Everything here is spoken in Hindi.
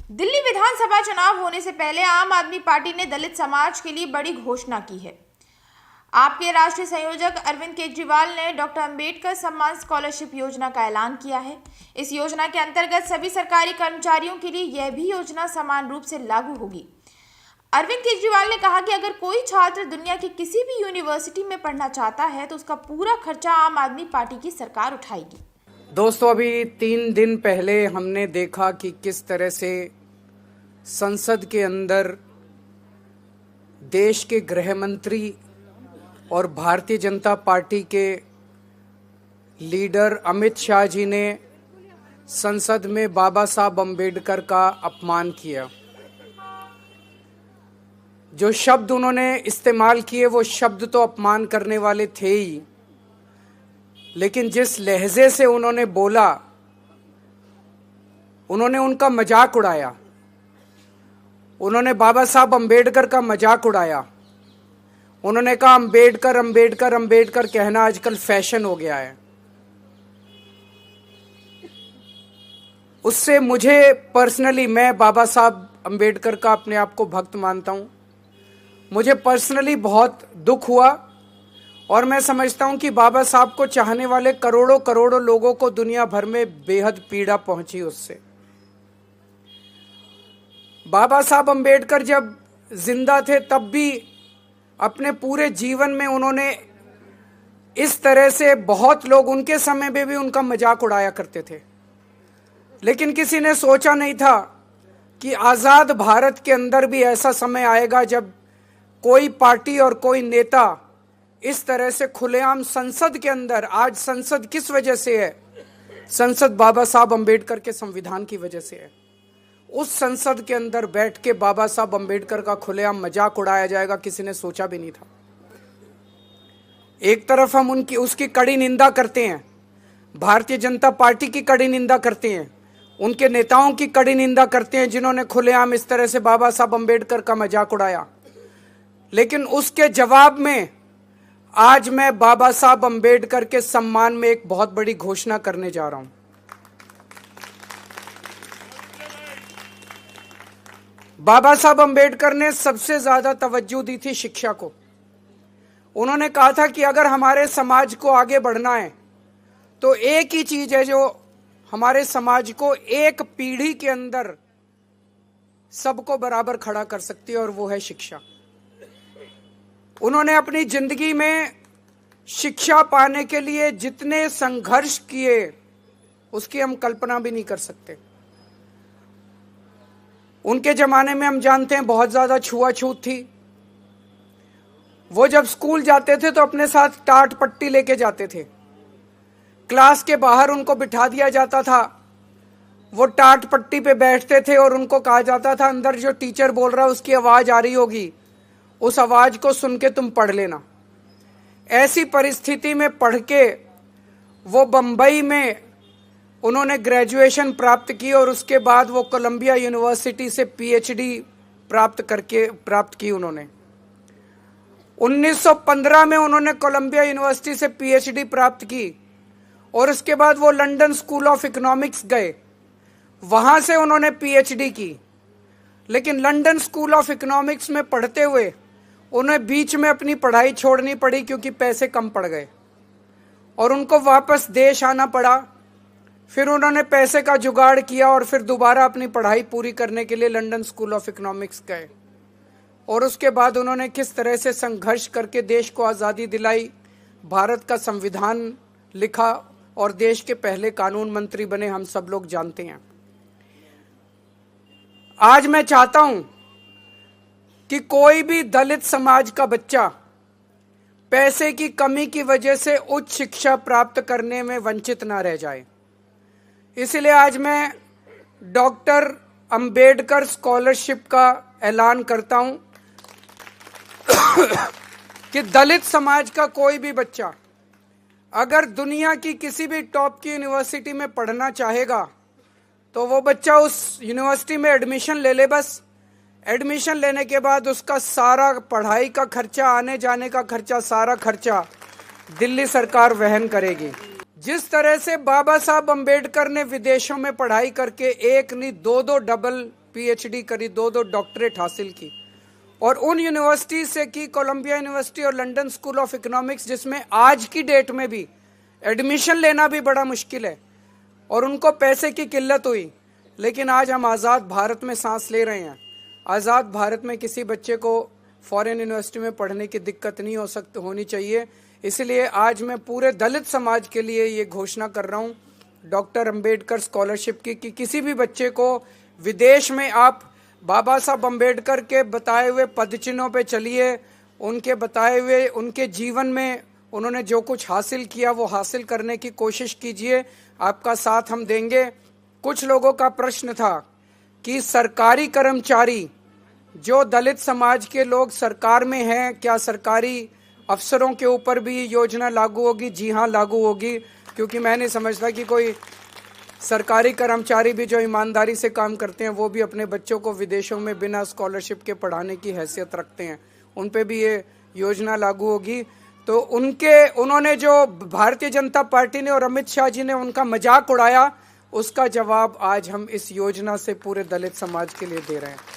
दिल्ली विधानसभा चुनाव होने से पहले आम आदमी पार्टी ने दलित समाज के लिए बड़ी घोषणा की है। आपके राष्ट्रीय संयोजक अरविंद केजरीवाल ने डॉक्टर अंबेडकर सम्मान स्कॉलरशिप योजना का ऐलान किया है। इस योजना के अंतर्गत सभी सरकारी कर्मचारियों के लिए यह भी योजना समान रूप से लागू होगी। अरविंद केजरीवाल ने कहा कि अगर कोई छात्र दुनिया की किसी भी यूनिवर्सिटी में पढ़ना चाहता है तो उसका पूरा खर्चा आम आदमी पार्टी की सरकार उठाएगी। दोस्तों, अभी 3 दिन पहले हमने देखा कि किस तरह से संसद के अंदर देश के गृह मंत्री और भारतीय जनता पार्टी के लीडर अमित शाह जी ने संसद में बाबा साहब अम्बेडकर का अपमान किया। जो शब्द उन्होंने इस्तेमाल किए वो शब्द तो अपमान करने वाले थे ही, लेकिन जिस लहजे से उन्होंने बोला, उन्होंने उनका मजाक उड़ाया। उन्होंने बाबा साहब अम्बेडकर का मजाक उड़ाया। उन्होंने कहा अम्बेडकर अम्बेडकर अम्बेडकर कहना आजकल फैशन हो गया है। उससे मुझे पर्सनली, मैं बाबा साहब अम्बेडकर का अपने आप को भक्त मानता हूं, मुझे पर्सनली बहुत दुख हुआ और मैं समझता हूं कि बाबा साहब को चाहने वाले करोड़ों करोड़ों लोगों को दुनिया भर में बेहद पीड़ा पहुंची उससे। बाबा साहब अम्बेडकर जब जिंदा थे तब भी अपने पूरे जीवन में उन्होंने इस तरह से, बहुत लोग उनके समय में भी उनका मजाक उड़ाया करते थे, लेकिन किसी ने सोचा नहीं था कि आज़ाद भारत के अंदर भी ऐसा समय आएगा जब कोई पार्टी और कोई नेता इस तरह से खुलेआम संसद के अंदर, आज संसद किस वजह से है? संसद बाबा साहब अम्बेडकर के संविधान की वजह से है। उस संसद के अंदर बैठ के बाबा साहब अम्बेडकर का खुलेआम मजाक उड़ाया जाएगा, किसी ने सोचा भी नहीं था। एक तरफ हम उसकी कड़ी निंदा करते हैं, भारतीय जनता पार्टी की कड़ी निंदा करते हैं, उनके नेताओं की कड़ी निंदा करते हैं जिन्होंने खुलेआम इस तरह से बाबा साहब अम्बेडकर का मजाक उड़ाया, लेकिन उसके जवाब में आज मैं बाबा साहब अम्बेडकर के सम्मान में एक बहुत बड़ी घोषणा करने जा रहा हूं। बाबा साहब अम्बेडकर ने सबसे ज्यादा तवज्जो दी थी शिक्षा को। उन्होंने कहा था कि अगर हमारे समाज को आगे बढ़ना है तो एक ही चीज है जो हमारे समाज को एक पीढ़ी के अंदर सबको बराबर खड़ा कर सकती है, और वो है शिक्षा। उन्होंने अपनी जिंदगी में शिक्षा पाने के लिए जितने संघर्ष किए उसकी हम कल्पना भी नहीं कर सकते। उनके जमाने में हम जानते हैं बहुत ज्यादा छुआछूत थी। वो जब स्कूल जाते थे तो अपने साथ टाट पट्टी लेके जाते थे। क्लास के बाहर उनको बिठा दिया जाता था, वो टाट पट्टी पे बैठते थे और उनको कहा जाता था अंदर जो टीचर बोल रहा है उसकी आवाज आ रही होगी, उस आवाज को सुन के तुम पढ़ लेना। ऐसी परिस्थिति में पढ़ के वो बंबई में उन्होंने ग्रेजुएशन प्राप्त की और उसके बाद वो कोलंबिया यूनिवर्सिटी से पीएचडी प्राप्त की उन्होंने। 1915 में उन्होंने कोलंबिया यूनिवर्सिटी से पीएचडी प्राप्त की और उसके बाद वो लंदन स्कूल ऑफ इकोनॉमिक्स गए, वहां से उन्होंने पीएचडी की। लेकिन लंदन स्कूल ऑफ इकोनॉमिक्स में पढ़ते हुए उन्हें बीच में अपनी पढ़ाई छोड़नी पड़ी क्योंकि पैसे कम पड़ गए और उनको वापस देश आना पड़ा। फिर उन्होंने पैसे का जुगाड़ किया और फिर दोबारा अपनी पढ़ाई पूरी करने के लिए लंदन स्कूल ऑफ इकोनॉमिक्स गए, और उसके बाद उन्होंने किस तरह से संघर्ष करके देश को आज़ादी दिलाई, भारत का संविधान लिखा और देश के पहले कानून मंत्री बने, हम सब लोग जानते हैं। आज मैं चाहता हूं कि कोई भी दलित समाज का बच्चा पैसे की कमी की वजह से उच्च शिक्षा प्राप्त करने में वंचित ना रह जाए। इसलिए आज मैं डॉक्टर अंबेडकर स्कॉलरशिप का ऐलान करता हूं कि दलित समाज का कोई भी बच्चा अगर दुनिया की किसी भी टॉप की यूनिवर्सिटी में पढ़ना चाहेगा तो वो बच्चा उस यूनिवर्सिटी में एडमिशन ले ले। बस एडमिशन लेने के बाद उसका सारा पढ़ाई का खर्चा, आने जाने का खर्चा, सारा खर्चा दिल्ली सरकार वहन करेगी। जिस तरह से बाबा साहब अम्बेडकर ने विदेशों में पढ़ाई करके एक नहीं दो डबल पीएचडी करी, 2 डॉक्टरेट हासिल की, और उन यूनिवर्सिटी से की, कोलंबिया यूनिवर्सिटी और लंदन स्कूल ऑफ इकोनॉमिक्स, जिसमें आज की डेट में भी एडमिशन लेना भी बड़ा मुश्किल है और उनको पैसे की किल्लत हुई। लेकिन आज हम आज़ाद भारत में सांस ले रहे हैं। आज़ाद भारत में किसी बच्चे को फॉरेन यूनिवर्सिटी में पढ़ने की दिक्कत नहीं होनी चाहिए। इसलिए आज मैं पूरे दलित समाज के लिए ये घोषणा कर रहा हूँ डॉक्टर अंबेडकर स्कॉलरशिप की, कि किसी भी बच्चे को विदेश में आप बाबा साहब अंबेडकर के बताए हुए पदचिन्हों पे चलिए, उनके बताए हुए उनके जीवन में उन्होंने जो कुछ हासिल किया वो हासिल करने की कोशिश कीजिए, आपका साथ हम देंगे। कुछ लोगों का प्रश्न था कि सरकारी कर्मचारी, जो दलित समाज के लोग सरकार में हैं, क्या सरकारी अफसरों के ऊपर भी ये योजना लागू होगी? जी हाँ, लागू होगी, क्योंकि मैं नहीं समझता कि कोई सरकारी कर्मचारी भी जो ईमानदारी से काम करते हैं वो भी अपने बच्चों को विदेशों में बिना स्कॉलरशिप के पढ़ाने की हैसियत रखते हैं, उन पे भी ये योजना लागू होगी। तो उन्होंने जो भारतीय जनता पार्टी ने और अमित शाह जी ने उनका मजाक उड़ाया, उसका जवाब आज हम इस योजना से पूरे दलित समाज के लिए दे रहे हैं।